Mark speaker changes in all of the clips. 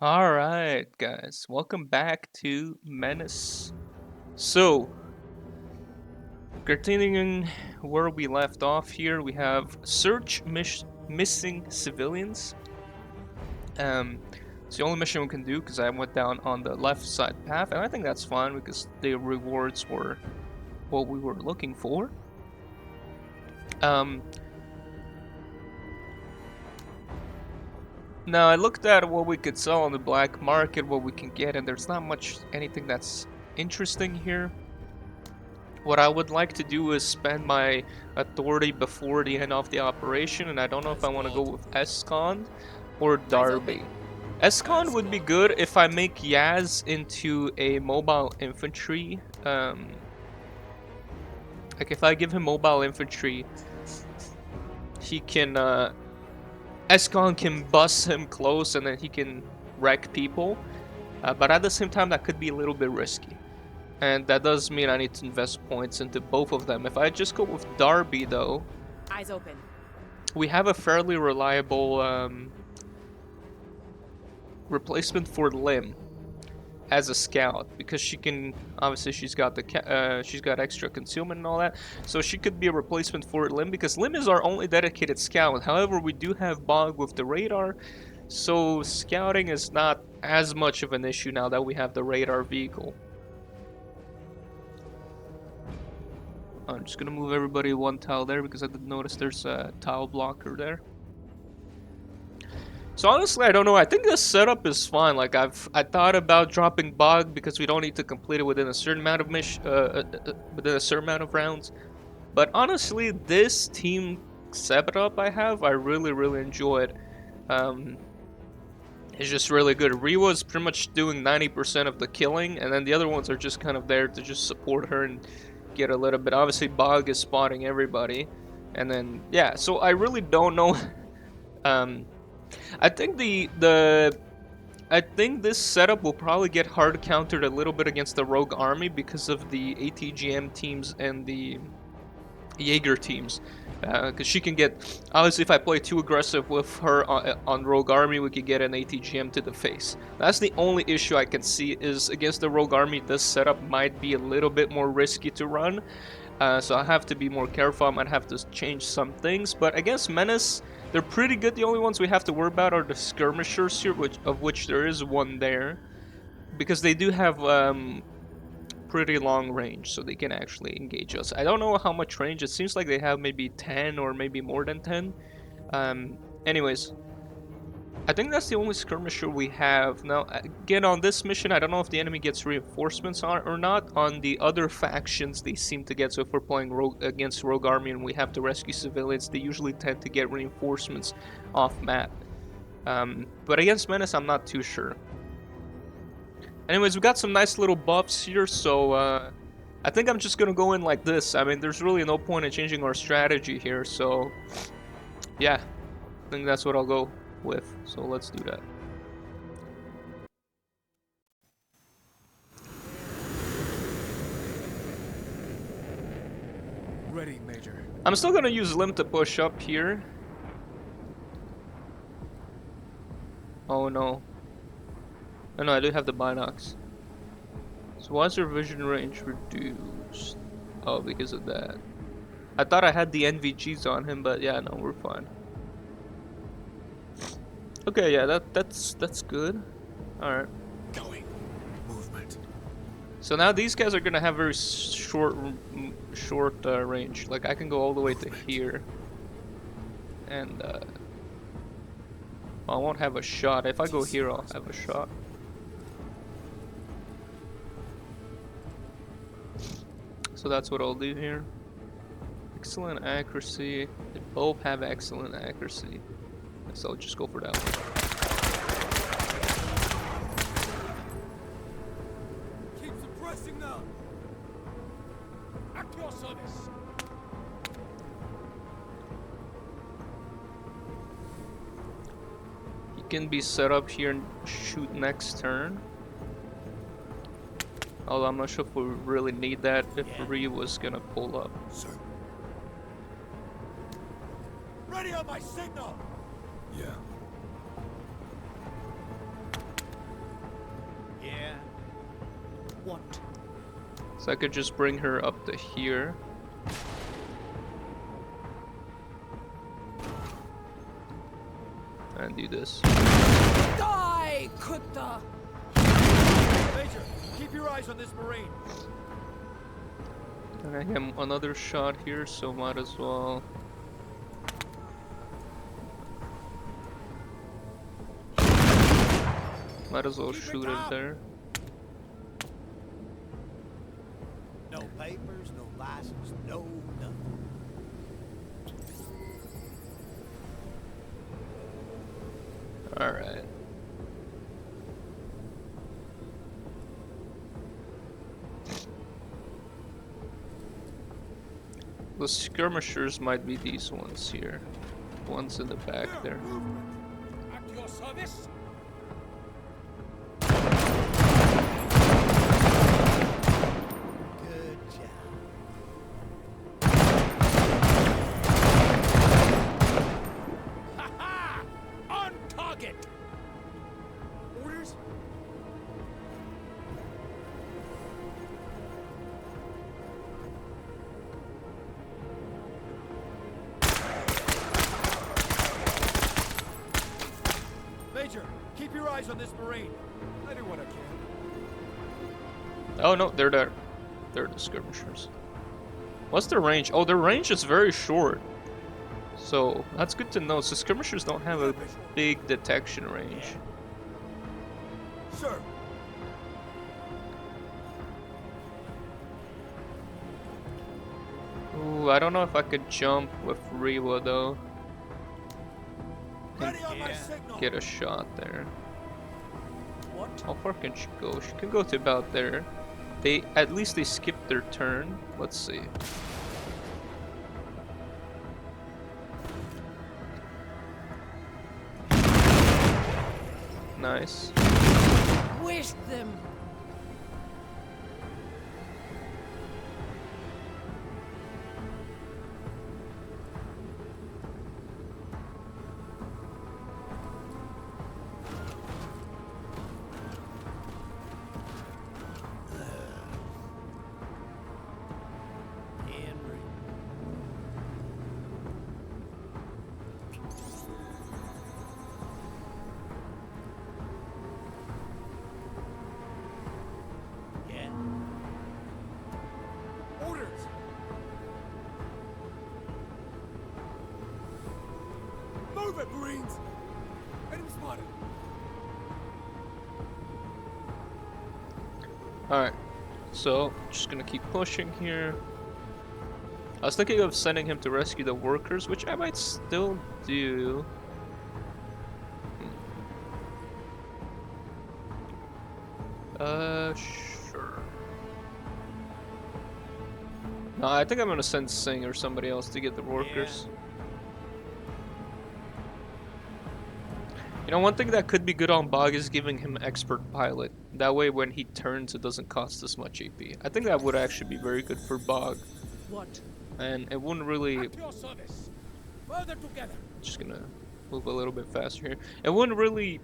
Speaker 1: Alright, guys, welcome back to Menace. So, continuing where we left off here, we have search missing civilians. It's the only mission we can do because I went down on the left side path, and I think that's fine because the rewards were what we were looking for. Um, Now I looked at what we could sell on the black market, what we can get, and there's not much anything that's interesting here. What I would like to do is spend my authority before the end of the operation, and I don't know if I want to go with Escond or Darby. Escond would be good if I make Yaz into a mobile infantry. Like if I give him mobile infantry, he can, Escond can bust him close and then he can wreck people. But at the same time, that could be a little bit risky. And that does mean I need to invest points into both of them. If I just go with Darby, though,
Speaker 2: eyes open.
Speaker 1: We have a fairly reliable replacement for Lim as a scout because she can obviously she's got extra concealment and all that, so she could be a replacement for Lim because Lim is our only dedicated scout. However, we do have Bog with the radar, so scouting is not as much of an issue now that we have the radar vehicle. I'm just gonna move everybody one tile there because I did notice there's a tile blocker there. So honestly, I don't know. I think this setup is fine. Like I thought about dropping Bog because we don't need to complete it within a certain amount of within a certain amount of rounds. But honestly, this team setup I really enjoyed. It's just really good. Riwa's pretty much doing 90% of the killing, and then the other ones are just kind of there to just support her and get a little bit. Obviously, Bog is spotting everybody, and then yeah. So I really don't know. I think I think this setup will probably get hard countered a little bit against the Rogue Army because of the ATGM teams and the Jaeger teams. Because she can get, obviously if I play too aggressive with her on Rogue Army, we could get an ATGM to the face. That's the only issue I can see is against the Rogue Army, this setup might be a little bit more risky to run. So I have to be more careful. I might have to change some things. But against Menace, they're pretty good. The only ones we have to worry about are the skirmishers here, of which there is one there. Because they do have pretty long range, so they can actually engage us. I don't know how much range. It seems like they have maybe 10 or maybe more than 10. Anyways, I think that's the only skirmisher we have. Now, again, on this mission, I don't know if the enemy gets reinforcements or not. On the other factions, they seem to get, so if we're playing against Rogue Army and we have to rescue civilians, they usually tend to get reinforcements off map. But against Menace, I'm not too sure. Anyways, we got some nice little buffs here, so I think I'm just gonna go in like this. I mean, there's really no point in changing our strategy here, so yeah, I think that's what I'll go with. So let's do that.
Speaker 3: Ready, Major.
Speaker 1: I'm still gonna use Lim to push up here. Oh no. Oh no, I do have the binocs. So why is their vision range reduced? Oh, because of that. I thought I had the NVGs on him, but yeah, no, we're fine. Okay, yeah, that's good. All right.
Speaker 3: Going. Movement.
Speaker 1: So now these guys are gonna have very short range. Like I can go all the way to here, and I won't have a shot. If I go here, I'll have a shot. So that's what I'll do here. Excellent accuracy. They both have excellent accuracy. So I'll just go for that one.
Speaker 3: Keep suppressing them. At your service.
Speaker 1: He can be set up here and shoot next turn. Although I'm not sure if we really need that if Ree was gonna pull up.
Speaker 3: Sir. Ready on my signal. Yeah.
Speaker 2: What?
Speaker 1: So I could just bring her up to here. And do this.
Speaker 2: Die, Kutta!
Speaker 3: Major, keep your eyes on this Marine.
Speaker 1: And I have another shot here, so might as well. Might as well shoot it there.
Speaker 4: No papers, no license, no nothing.
Speaker 1: Alright. The skirmishers might be these ones here. Ones in the back there.
Speaker 3: At your service.
Speaker 4: Good job.
Speaker 3: Ha ha! On target. Orders. Major, keep your eyes on this Marine. I do what I can.
Speaker 1: Oh no, they're there. They're the skirmishers. What's their range? Oh, their range is very short. So that's good to know. So skirmishers don't have a big detection range.
Speaker 3: Sir.
Speaker 1: Ooh, I don't know if I could jump with Rewa though.
Speaker 3: Ready on my
Speaker 4: Yeah.
Speaker 3: signal.
Speaker 1: Get a shot there.
Speaker 2: What?
Speaker 1: How far can she go? She can go to about there. They at least they skipped their turn. Let's see. Nice.
Speaker 2: Waste them!
Speaker 4: Henry. Yeah.
Speaker 3: Orders. Move it, Marines. Enemy spotted.
Speaker 1: Alright. So, just gonna keep pushing here. I was thinking of sending him to rescue the workers, which I might still do. Sure. No, I think I'm gonna send Singh or somebody else to get the workers. You know, one thing that could be good on Bog is giving him expert pilot. That way, when he turns, it doesn't cost as much AP. I think that would actually be very good for Bog,
Speaker 2: What?
Speaker 1: and it wouldn't really.
Speaker 3: At your service. Further together.
Speaker 1: Just gonna move a little bit faster here. It wouldn't really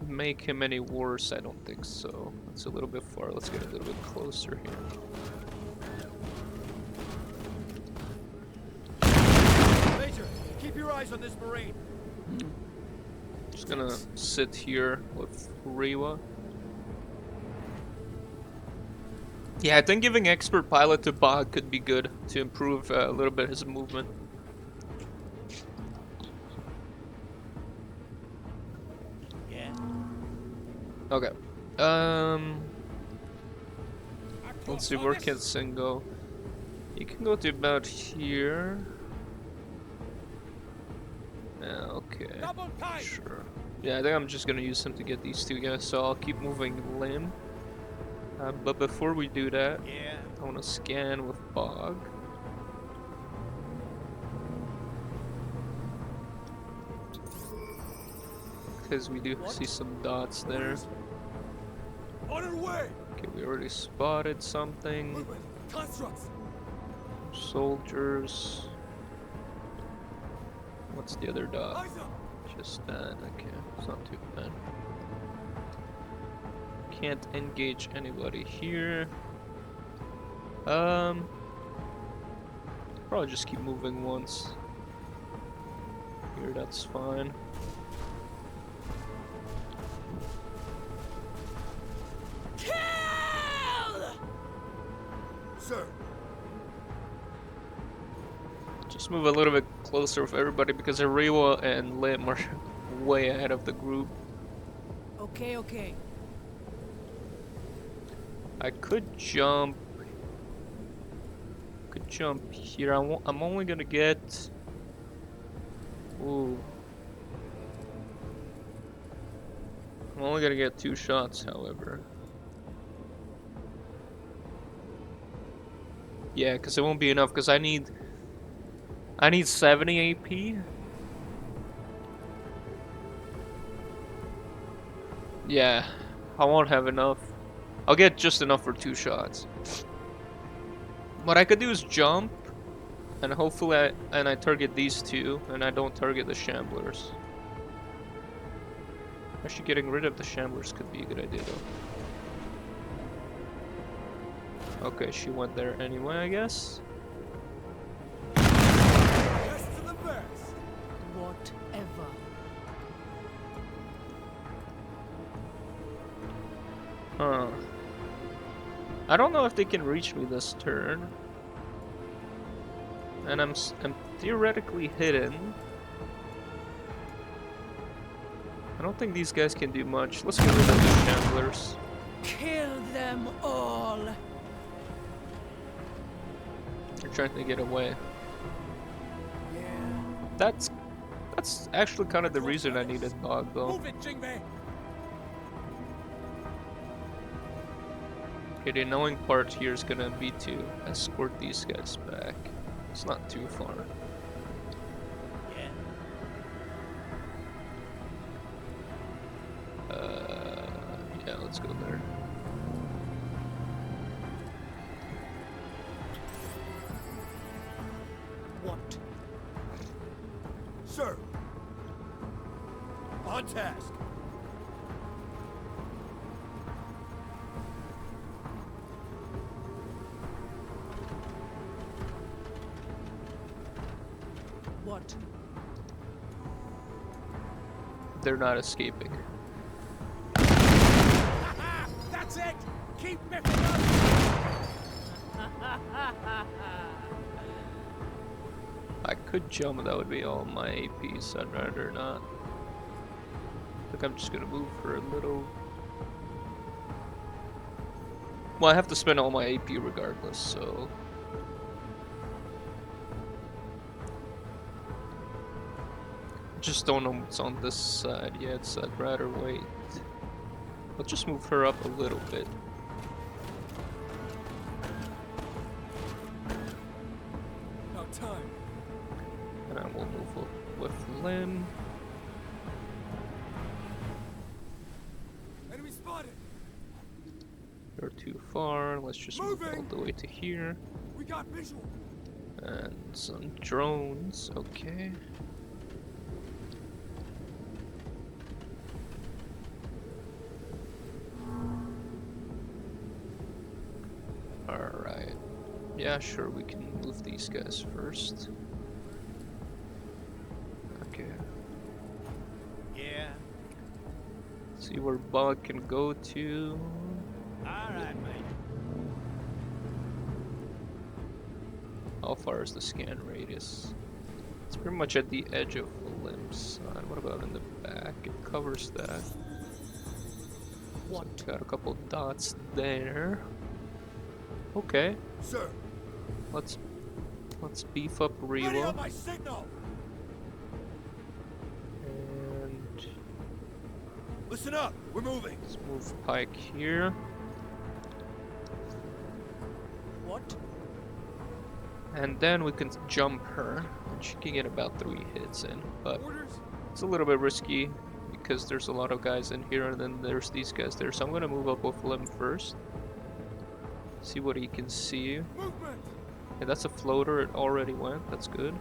Speaker 1: make him any worse, I don't think so. That's a little bit far. Let's get a little bit closer here.
Speaker 3: Major, keep your eyes on this Marine.
Speaker 1: Just gonna sit here with Rewa. Yeah, I think giving expert pilot to Bog could be good to improve a little bit his movement.
Speaker 4: Yeah.
Speaker 1: Okay.
Speaker 3: At your
Speaker 1: Let's see, where can
Speaker 3: service.
Speaker 1: Singh go? He can go to about here. Yeah, okay.
Speaker 3: Double time.
Speaker 1: Sure. Yeah, I think I'm just gonna use him to get these two guys, so I'll keep moving Lim. But before we do that,
Speaker 4: Yeah.
Speaker 1: I want to scan with Bog. Because we do see some dots there.
Speaker 3: On our way.
Speaker 1: Okay, we already spotted something.
Speaker 3: Movement. Constructs.
Speaker 1: Soldiers. What's the other dot?
Speaker 3: Eyes up.
Speaker 1: Just that. Okay, it's not too bad. can't engage anybody here. Probably just keep moving once. Here, that's fine.
Speaker 2: Kill!
Speaker 3: Sir,
Speaker 1: Just move a little bit closer with everybody because Ariwa and Lim are way ahead of the group.
Speaker 2: Okay, okay.
Speaker 1: I could jump. Could jump here. I'm only gonna get. Ooh. I'm only gonna get 2 shots, however. Yeah, because it won't be enough. Because I need 70 AP. Yeah, I won't have enough. I'll get just enough for 2 shots. What I could do is jump, and hopefully I target these 2, and I don't target the Shamblers. Actually, getting rid of the Shamblers could be a good idea, though. Okay, she went there anyway, I guess.
Speaker 3: best to the best.
Speaker 2: Whatever.
Speaker 1: Huh. I don't know if they can reach me this turn. And I'm theoretically hidden. I don't think these guys can do much. Let's get rid of the Shamblers.
Speaker 2: Kill them all.
Speaker 1: They're trying to get away.
Speaker 2: Yeah.
Speaker 1: That's actually kind of the reason I needed Bog, though.
Speaker 3: Move it, Jingmei.
Speaker 1: Okay, the annoying part here is gonna be to escort these guys back. It's not too far.
Speaker 4: Yeah.
Speaker 1: Yeah, let's go there.
Speaker 2: What?
Speaker 3: Sir. On task.
Speaker 2: What?
Speaker 1: They're not escaping.
Speaker 3: That's it. Keep biffing up.
Speaker 1: I could jump, that would be all my APs. I'd rather not. I think I'm just gonna move for a little. Well, I have to spend all my AP regardless, so. Just don't know what's on this side yet, so I'd rather wait. I'll just move her up a little bit.
Speaker 3: About time.
Speaker 1: And I will move up with Lim.
Speaker 3: Enemy spotted.
Speaker 1: They're too far. Let's just move all
Speaker 3: Moving.
Speaker 1: the way to here.
Speaker 3: We got visual.
Speaker 1: And some drones. Okay. Alright. Yeah, sure, we can move these guys first. Okay.
Speaker 4: Yeah.
Speaker 1: See where Bug can go to.
Speaker 4: Alright, mate.
Speaker 1: How far is the scan radius? It's pretty much at the edge of the limb side. What about in the back? It covers that.
Speaker 2: What?
Speaker 1: So got a couple dots there. Okay,
Speaker 3: Sir.
Speaker 1: let's beef up
Speaker 3: Ready on
Speaker 1: Rewa
Speaker 3: my signal.
Speaker 1: and
Speaker 3: Listen up. We're moving.
Speaker 1: let's move Pike here.
Speaker 2: What?
Speaker 1: And then we can jump her, and she can get about 3 hits in, but
Speaker 3: Orders.
Speaker 1: it's a little bit risky because there's a lot of guys in here and then there's these guys there. So I'm gonna move up with Lim first. See what he can see.
Speaker 3: Movement.
Speaker 1: Okay, that's a floater, it already went, that's good.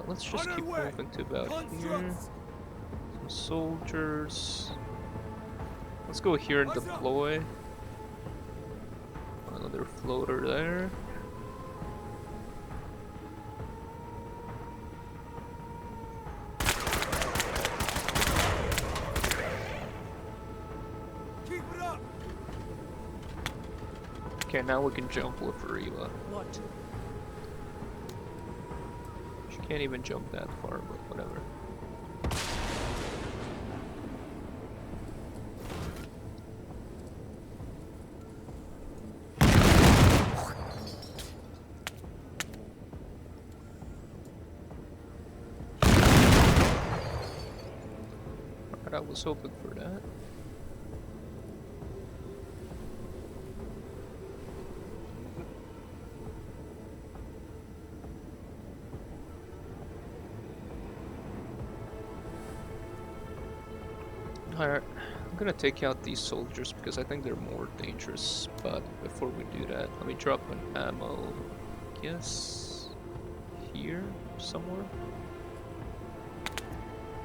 Speaker 1: Let's just
Speaker 3: On our
Speaker 1: keep
Speaker 3: way.
Speaker 1: moving to about here.
Speaker 3: Constructs.
Speaker 1: Some soldiers. Let's go here and deploy. Another floater there.
Speaker 3: Keep it up.
Speaker 1: Okay, now we can jump with Riva.
Speaker 2: What?
Speaker 1: She can't even jump that far, but whatever. Alright, I was hoping for that. Alright, I'm gonna take out these soldiers because I think they're more dangerous, but before we do that, let me drop an ammo, I guess, here, somewhere?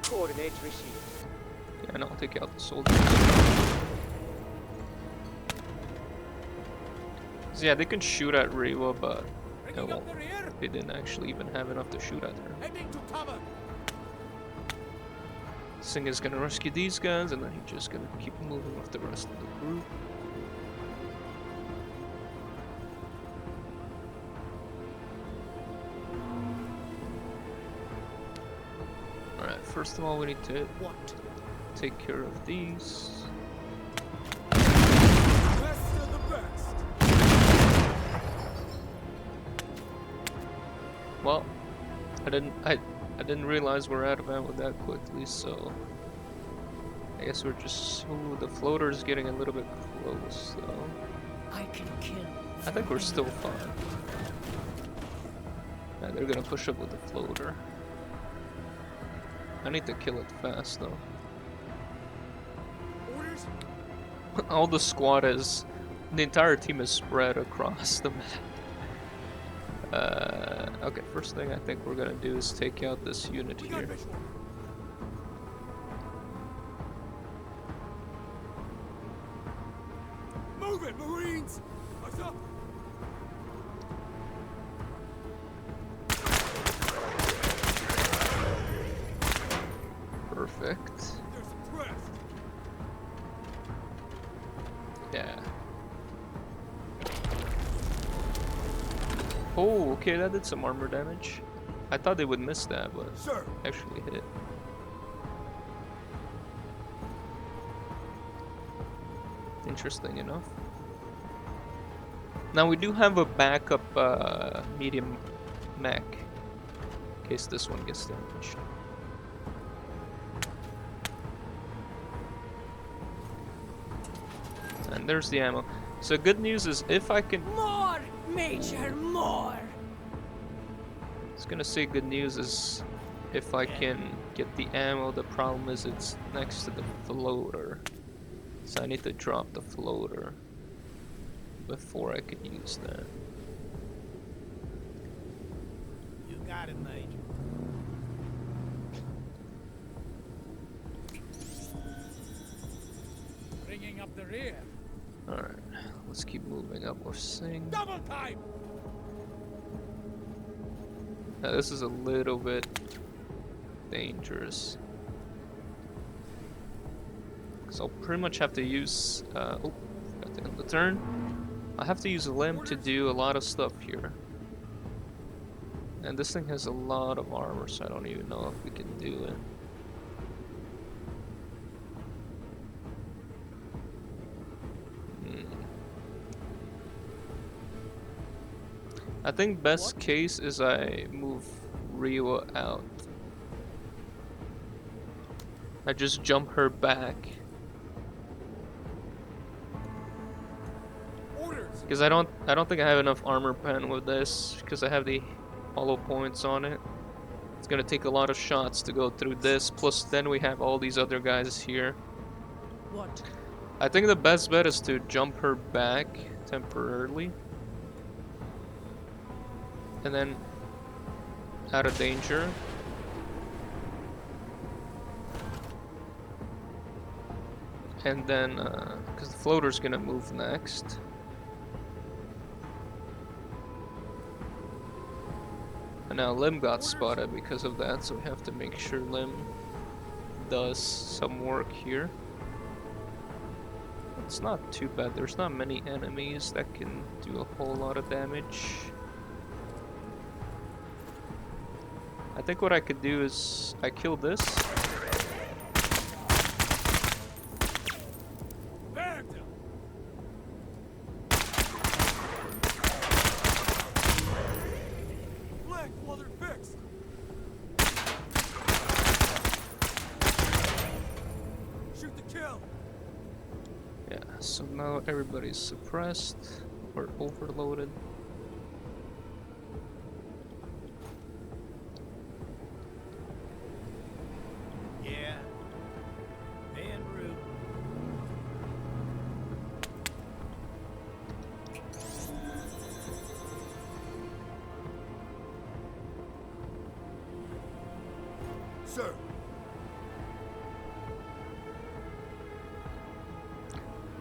Speaker 5: Coordinates received.
Speaker 1: Yeah, and I'll take out the soldiers. So yeah, they can shoot at Riva, but
Speaker 3: Bringing up the rear.
Speaker 1: they didn't actually even have enough to shoot at her.
Speaker 3: Heading to cover.
Speaker 1: Singh is gonna rescue these guys, and then he's just gonna keep moving with the rest of the group. Alright, first of all, we need to
Speaker 2: What?
Speaker 1: take care of these.
Speaker 3: Best of the best.
Speaker 1: Well, I didn't realize we're out of ammo that quickly, so I guess we're just. Ooh, the floater's getting a little bit close, though.
Speaker 2: I can kill.
Speaker 1: I think we're still fine. Yeah, they're gonna push up with the floater. I need to kill it fast, though.
Speaker 3: Orders.
Speaker 1: All the squad is. The entire team is spread across the map. Okay, first thing I think we're gonna do is take out this unit
Speaker 3: We got
Speaker 1: here.
Speaker 3: visual. Move it, Marines. What's up?
Speaker 1: Perfect.
Speaker 3: They're suppressed.
Speaker 1: Yeah. Oh, okay, that did some armor damage. I thought they would miss that, but
Speaker 3: Sir.
Speaker 1: actually hit. Interesting enough. Now we do have a backup medium mech in case this one gets damaged. And there's the ammo. So good news is if I can.
Speaker 2: More, Major, more.
Speaker 1: I was gonna say good news is if I can get the ammo. The problem is it's next to the floater. So I need to drop the floater before I can use that.
Speaker 4: You got it, Major.
Speaker 3: Bringing up the rear.
Speaker 1: Alright, let's keep moving up with Singh.
Speaker 3: Double time.
Speaker 1: Now this is a little bit dangerous. So I'll pretty much have to use, oh, forgot to end the turn. I have to use a limb to do a lot of stuff here. And this thing has a lot of armor, so I don't even know if we can do it. I think best case is I move Rio out. I just jump her back.
Speaker 3: Orders.
Speaker 1: Because I don't think I have enough armor pen with this because I have the hollow points on it. It's gonna take a lot of shots to go through this, plus then we have all these other guys here.
Speaker 2: What?
Speaker 1: I think the best bet is to jump her back temporarily. And then out of danger. And then, because the floater's gonna move next. And now Lim got spotted because of that, so we have to make sure Lim does some work here. It's not too bad. There's not many enemies that can do a whole lot of damage. I think what I could do is I kill this. Yeah, so now everybody's suppressed or overloaded.
Speaker 4: Yeah. En route.
Speaker 3: Sir.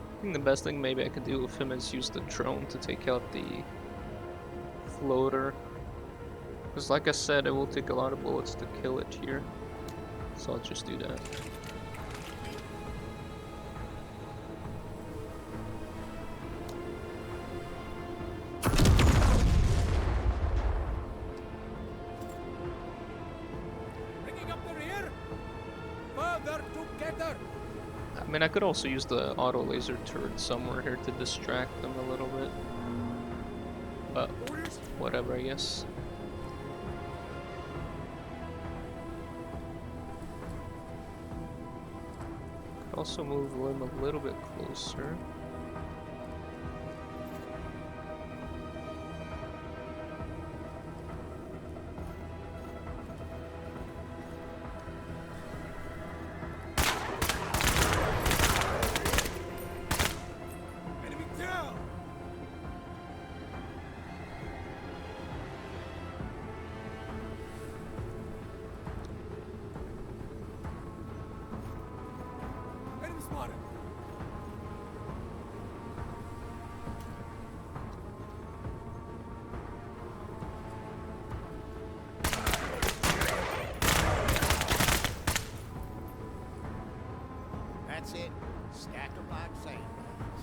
Speaker 1: I think the best thing maybe I could do with him is use the drone to take out the floater. Because like I said, it will take a lot of bullets to kill it here. So I'll just do that.
Speaker 3: Bringing up the rear. Further together.
Speaker 1: I mean, I could also use the auto laser turret somewhere here to distract them a little bit. But whatever, I guess. Could also move Lim a little bit closer.
Speaker 3: Enemy down. Enemy spotted.
Speaker 4: That's it. Stack them like sandbags.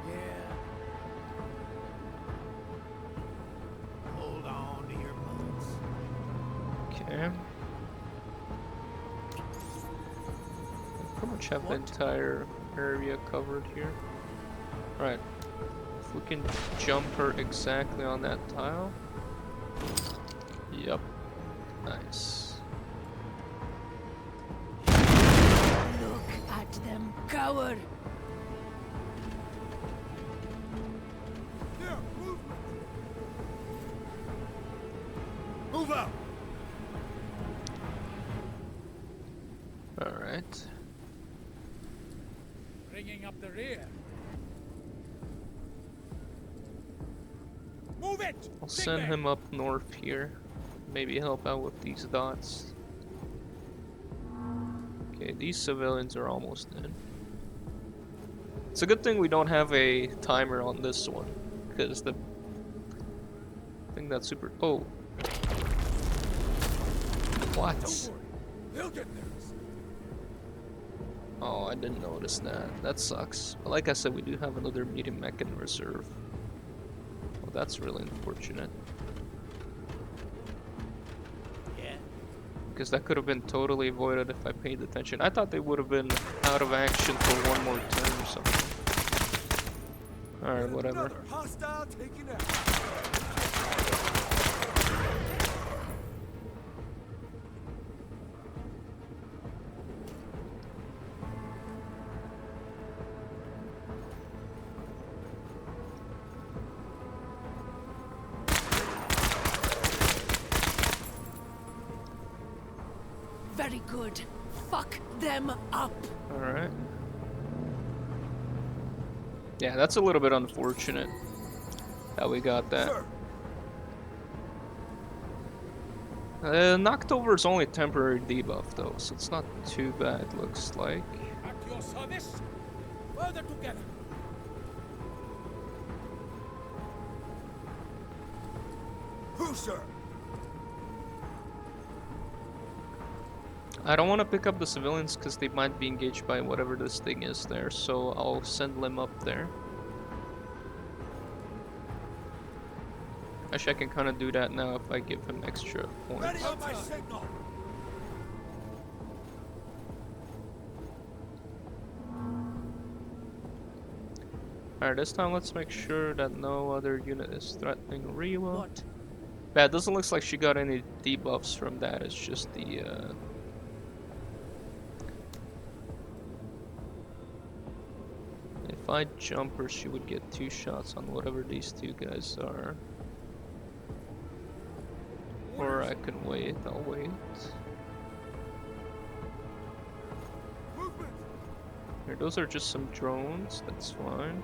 Speaker 4: Yeah. Hold on to your butts.
Speaker 1: Okay. I pretty much have the entire area covered here. Alright. If we can jump her exactly on that tile. Yep. Nice.
Speaker 2: Look at them cower.
Speaker 3: There, movement. Move out.
Speaker 1: Alright.
Speaker 3: Bringing up the rear. Move it.
Speaker 1: I'll send him up north here. Maybe help out with these dots. Okay, these civilians are almost in. It's a good thing we don't have a timer on this one, because the thing that's super. Oh, what?
Speaker 3: Don't worry. They'll get theirs.
Speaker 1: Oh, I didn't notice that. That sucks. But like I said, we do have another medium mech in reserve. Well, that's really unfortunate.
Speaker 4: Yeah.
Speaker 1: Because that could have been totally avoided if I paid attention. I thought they would have been out of action for one more turn or something. Alright, whatever.
Speaker 3: Another hostile taken out.
Speaker 2: Very good. Fuck them up.
Speaker 1: Alright. Yeah, that's a little bit unfortunate that we got that.
Speaker 3: Sir.
Speaker 1: Knocked over is only a temporary debuff though, so it's not too bad, looks like.
Speaker 3: At your service. Further together. Who, sir?
Speaker 1: I don't want to pick up the civilians because they might be engaged by whatever this thing is there, so I'll send Lim up there. Actually, I can kind of do that now if I give him extra points.
Speaker 3: Ready on my signal.
Speaker 1: Alright, this time let's make sure that no other unit is threatening Rewa.
Speaker 2: What?
Speaker 1: Yeah, it doesn't look like she got any debuffs from that, it's just the if I jump her, she would get 2 shots on whatever these 2 guys are. Or I can wait, I'll wait.
Speaker 3: Movement.
Speaker 1: Here, those are just some drones, that's fine.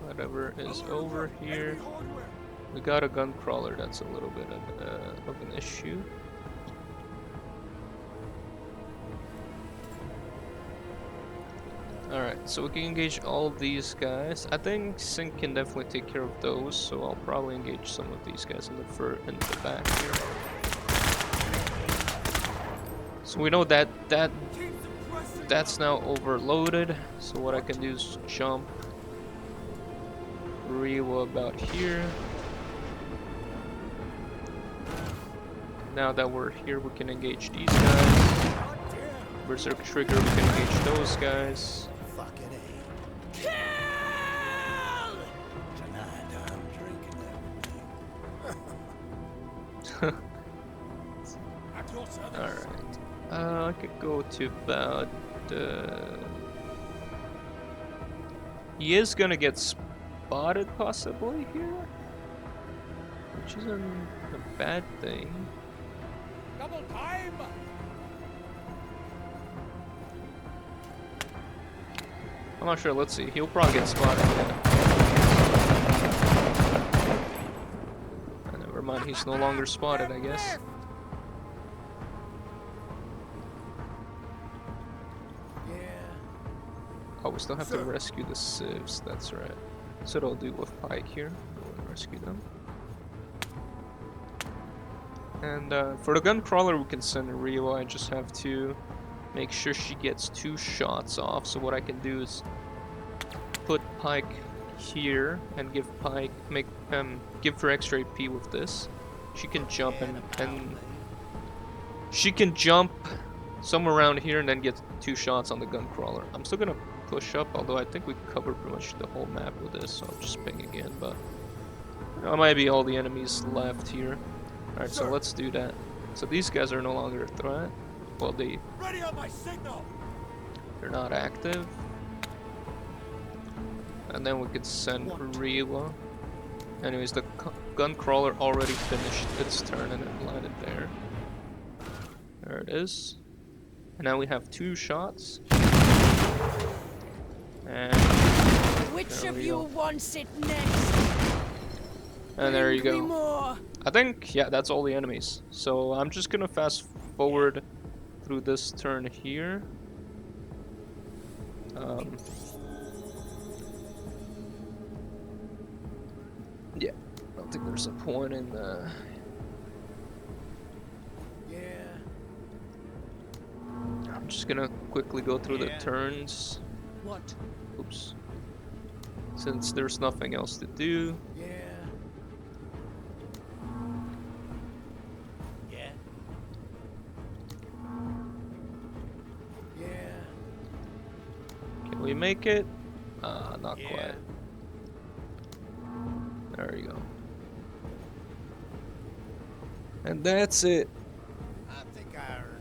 Speaker 1: Whatever is over here.
Speaker 3: Enemy hardware.
Speaker 1: We got a gun crawler, that's a little bit of an issue. Alright, so we can engage all these guys. I think Sync can definitely take care of those, so I'll probably engage some of these guys in the back here. So we know that that's now overloaded. So what I can do is jump Rewa about here. Now that we're here, we can engage these guys. Berserk Trigger, we can engage those guys.
Speaker 4: Fucking A. Tonight I'm drinking everything.
Speaker 3: At your service.
Speaker 1: Alright. I could go to about... He is gonna get spotted possibly here? Which isn't a bad thing.
Speaker 3: Double time.
Speaker 1: I'm not sure, let's see. He'll probably get spotted, yeah. Never mind, he's no longer spotted, I guess. Oh, we still have to rescue the civs, that's right. That's what I'll do with Pike here. I'll rescue them. And for the gun crawler, we can send Rio. I just have to make sure she gets 2 shots off. So what I can do is put Pike here and give Pike give her extra AP with this. She can jump and she can jump somewhere around here and then get 2 shots on the gun crawler. I'm still gonna push up, although I think we covered pretty much the whole map with this, so I'll just ping again. But that might be all the enemies left here. Alright, so let's do that. So these guys are no longer a threat. Well,
Speaker 3: Ready on my signal.
Speaker 1: they're not active. And then we could send Rewa. Anyways, the gun crawler already finished its turn and it landed there. There it is. And now we have 2 shots. And
Speaker 2: Which of you wants it next?
Speaker 1: and there you
Speaker 2: Bring me
Speaker 1: go.
Speaker 2: more.
Speaker 1: I think, yeah, that's all the enemies. So I'm just gonna fast forward through this turn here. Yeah, I don't think there's a point in I'm just gonna quickly go through the turns.
Speaker 2: What?
Speaker 1: Oops. Since there's nothing else to do. Can we make it? Not quite. There we go. And that's it.
Speaker 4: I think I heard.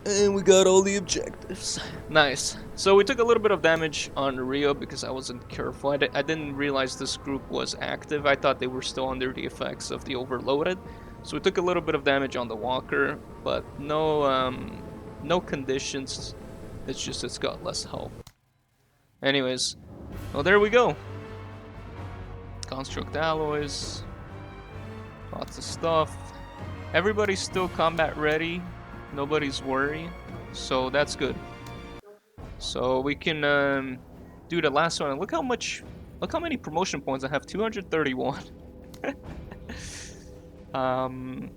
Speaker 1: And we got all the objectives. Nice. So we took a little bit of damage on Rio because I wasn't careful. I didn't realize this group was active. I thought they were still under the effects of the overloaded. So we took a little bit of damage on the walker, but no conditions. It's just it's got less health. Anyways, well, there we go. Construct alloys. lots of stuff. Everybody's still combat ready. Nobody's worried. So that's good. So we can do the last one. Look how many promotion points I have. 231. And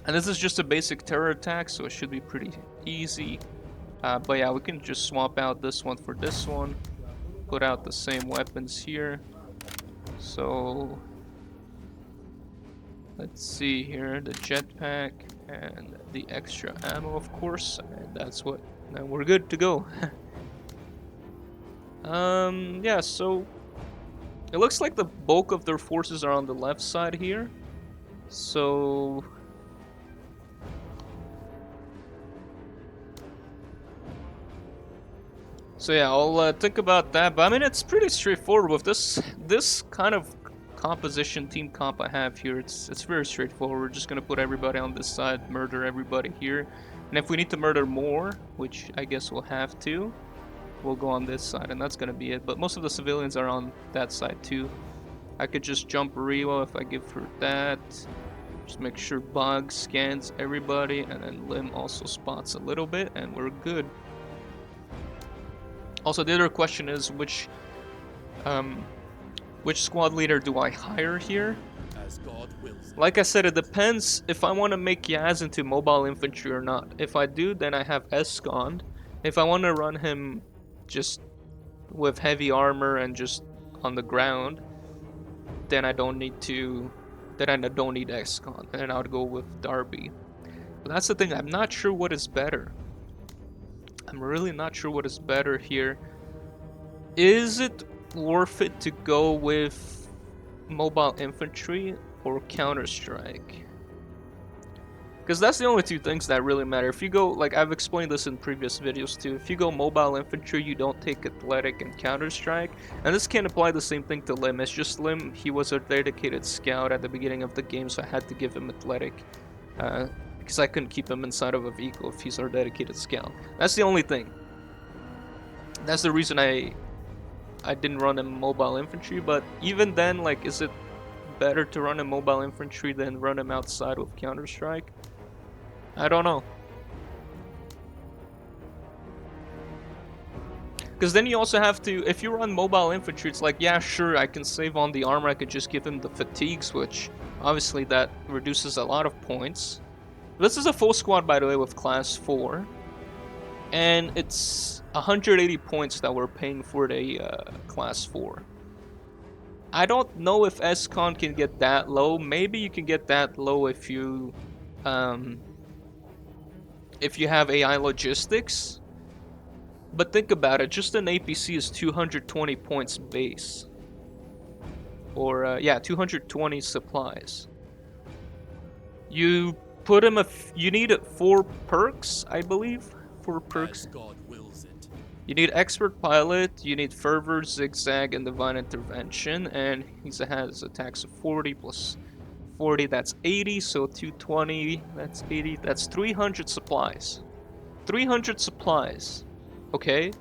Speaker 1: this is just a basic terror attack, so it should be pretty easy. But yeah, we can just swap out this one for this one. Put out the same weapons here. So let's see here, the jetpack and the extra ammo, of course, and that's what. Now we're good to go. Yeah, so it looks like the bulk of their forces are on the left side here. So yeah, I'll think about that. But I mean, it's pretty straightforward with this kind of composition, team comp I have here. It's very straightforward. We're just gonna put everybody on this side, murder everybody here, and if we need to murder more, which I guess we'll have to, we'll go on this side, and that's gonna be it. But most of the civilians are on that side too. I could just jump Riwa if I give her that. Just make sure Bog scans everybody, and then Lim also spots a little bit, and we're good. Also, the other question is which squad leader do I hire here?
Speaker 3: As God wills.
Speaker 1: Like I said, it depends if I want to make Yaz into mobile infantry or not. If I do, then I have Escond. If I want to run him just with heavy armor and just on the ground, then I don't need to. Then I don't need Escond, and then I would go with Darby. But that's the thing. I'm not sure what is better. I'm really not sure what is better here. Is it worth it to go with mobile infantry or Counter-Strike? Because that's the only two things that really matter. If you go, like I've explained this in previous videos too, if you go mobile infantry, you don't take athletic and Counter-Strike. And this can apply the same thing to Lim. It's just Lim, he was a dedicated scout at the beginning of the game, so I had to give him athletic. Because I couldn't keep him inside of a vehicle if he's our dedicated scout. That's the only thing. That's the reason I didn't run him mobile infantry, but even then, like, is it better to run him mobile infantry than run him outside with Counter-Strike? I don't know. Because then you also have to, if you run mobile infantry, it's like, yeah, sure, I can save on the armor, I could just give him the fatigues, which obviously that reduces a lot of points. This is a full squad, by the way, with class 4. And it's 180 points that we're paying for the class 4. I don't know if Escon can get that low. Maybe you can get that low if you have AI logistics. But think about it, just an APC is 220 points base. Or, yeah, 220 supplies. You put him you need 4 perks, I believe. 4 perks.
Speaker 3: As God wills it.
Speaker 1: You need Expert Pilot, you need Fervor, Zigzag, and Divine Intervention, and he has attacks of 40 plus 40, that's 80, so 220, that's 80, that's 300 supplies. 300 supplies, okay?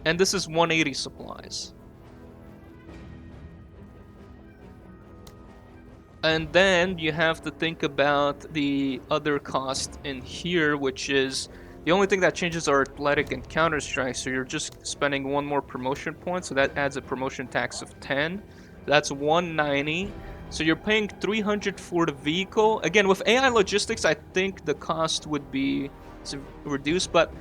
Speaker 1: And this is 180 supplies. And then you have to think about the other cost in here, which is the only thing that changes are athletic and Counter-Strike, so you're just spending 1 more promotion point, so that adds a promotion tax of 10. That's 190. So you're paying 300 for the vehicle. Again, with AI logistics, I think the cost would be reduced, but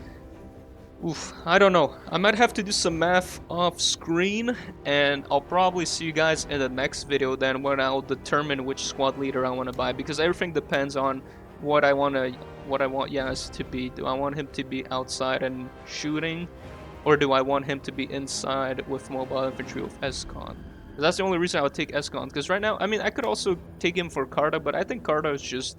Speaker 1: oof, I don't know. I might have to do some math off screen, and I'll probably see you guys in the next video then when I'll determine which squad leader I want to buy, because everything depends on what I want Yaz to be. Do I want him to be outside and shooting, or do I want him to be inside with mobile infantry with Escon? That's the only reason I would take Escon, because right now, I mean, I could also take him for Carta, but I think Carta is just...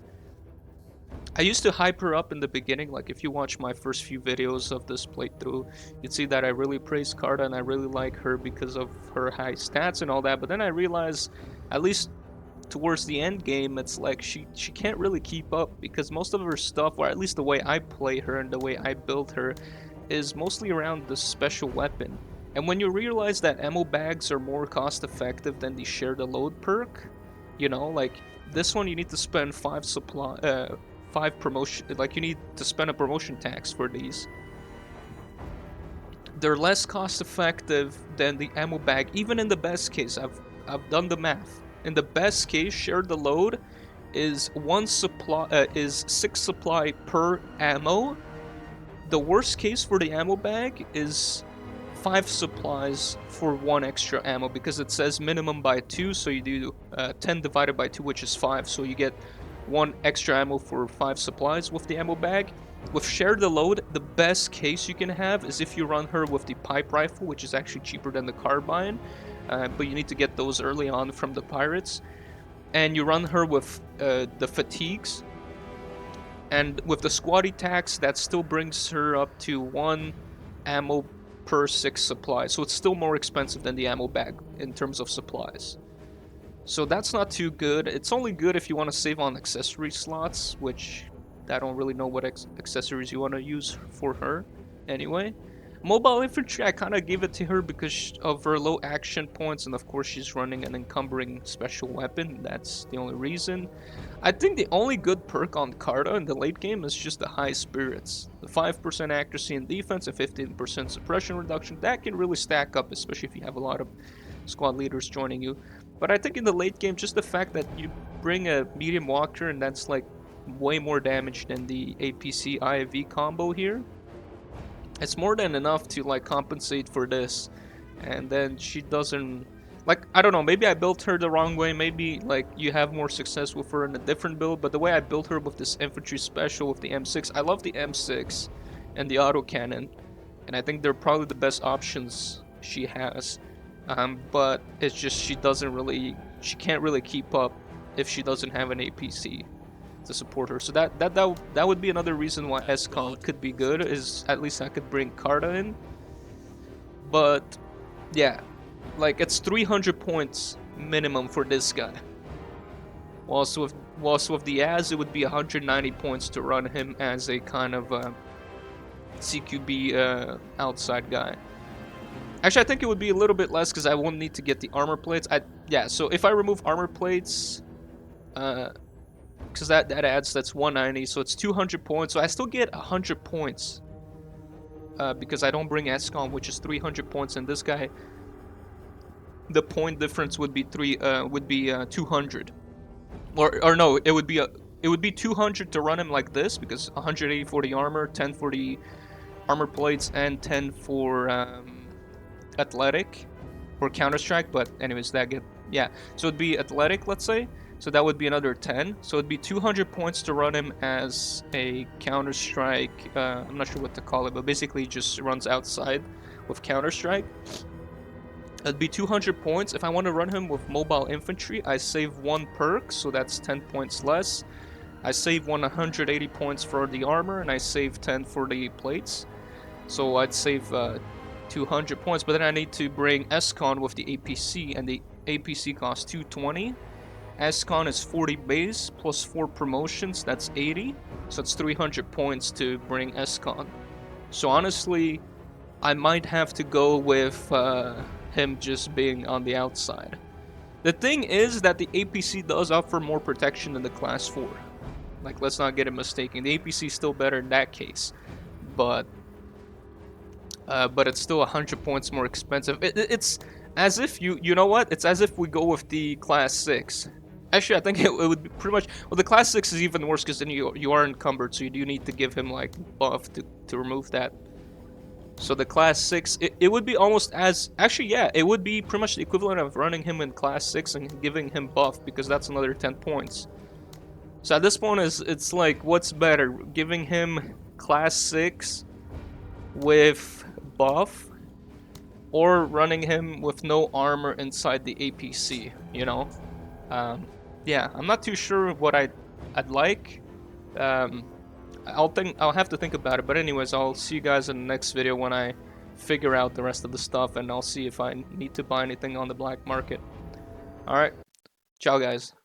Speaker 1: I used to hype her up in the beginning. Like, if you watch my first few videos of this playthrough, you'd see that I really praise Carta and I really like her because of her high stats and all that. But then I realized, at least towards the end game, it's like she can't really keep up, because most of her stuff, or at least the way I play her and the way I build her, is mostly around the special weapon. And when you realize that ammo bags are more cost effective than the share the load perk, you know, like this one you need to spend 5 promotion, like you need to spend a promotion tax for these. They're less cost effective than the ammo bag, even in the best case. I've done the math. In the best case, share the load is 6 supply per ammo. The worst case for the ammo bag is 5 supplies for 1 extra ammo, because it says minimum by 2, so you do 10 divided by 2, which is 5, so you get 1 extra ammo for 5 supplies with the ammo bag. With share the load, the best case you can have is if you run her with the pipe rifle, which is actually cheaper than the carbine, but you need to get those early on from the pirates. And you run her with the fatigues, and with the squatty tax, that still brings her up to 1 ammo per 6 supplies. So it's still more expensive than the ammo bag in terms of supplies. So that's not too good. It's only good if you want to save on accessory slots, which I don't really know what accessories you want to use for her. Anyway, mobile infantry, I kind of gave it to her because of her low action points, and of course she's running an encumbering special weapon. That's the only reason. I think the only good perk on Carta in the late game is just the high spirits. The 5% accuracy and defense and 15% suppression reduction, that can really stack up, especially if you have a lot of squad leaders joining you. But I think in the late game, just the fact that you bring a medium walker and that's like way more damage than the APC IAV combo here, it's more than enough to like compensate for this. And then she doesn't, like, I don't know, maybe I built her the wrong way, maybe like you have more success with her in a different build, but the way I built her with this infantry special with the M6, I love the M6 and the autocannon, and I think they're probably the best options she has. But it's just she can't really keep up if she doesn't have an APC to support her. So that would be another reason why SCON could be good, is at least I could bring Carta in. But yeah, like it's 300 points minimum for this guy. Whilst with the Az, it would be 190 points to run him as a kind of CQB outside guy. Actually, I think it would be a little bit less because I won't need to get the armor plates. Yeah, so if I remove armor plates, because that adds, that's 190, so it's 200 points. So I still get 100 points because I don't bring ESCOM, which is 300 points, and this guy, the point difference would be 200. Or no, it would be 200 to run him like this, because 180 for the armor, 10 for the armor plates, and 10 for athletic or Counter-Strike. But anyways, yeah, so it'd be athletic, let's say, so that would be another 10, so it'd be 200 points to run him as a Counter-Strike. I'm not sure what to call it, but basically he just runs outside with Counter-Strike. It'd be 200 points. If I want to run him with mobile infantry, I save 1 perk, so that's 10 points less. I save 180 points for the armor, and I save 10 for the plates, so I'd save 200 points. But then I need to bring ESCON with the APC, and the APC costs 220. ESCON is 40 base plus 4 promotions, that's 80, so it's 300 points to bring ESCON. So honestly, I might have to go with him just being on the outside. The thing is that the APC does offer more protection than the class 4. Like, let's not get it mistaken. The APC is still better in that case, but it's still 100 points more expensive. It's as if you know what? It's as if we go with the class 6. Actually, I think it would be pretty much. Well, the class 6 is even worse because then you are encumbered, so you do need to give him like buff to remove that. So the class 6, it would be almost as, actually, yeah, it would be pretty much the equivalent of running him in class 6 and giving him buff, because that's another 10 points. So at this point, it's like, what's better? Giving him class 6 with buff, or running him with no armor inside the APC, you know? Yeah, I'm not too sure what I'd like. I'll have to think about it, but anyways, I'll see you guys in the next video when I figure out the rest of the stuff, and I'll see if I need to buy anything on the black market. Alright, ciao guys.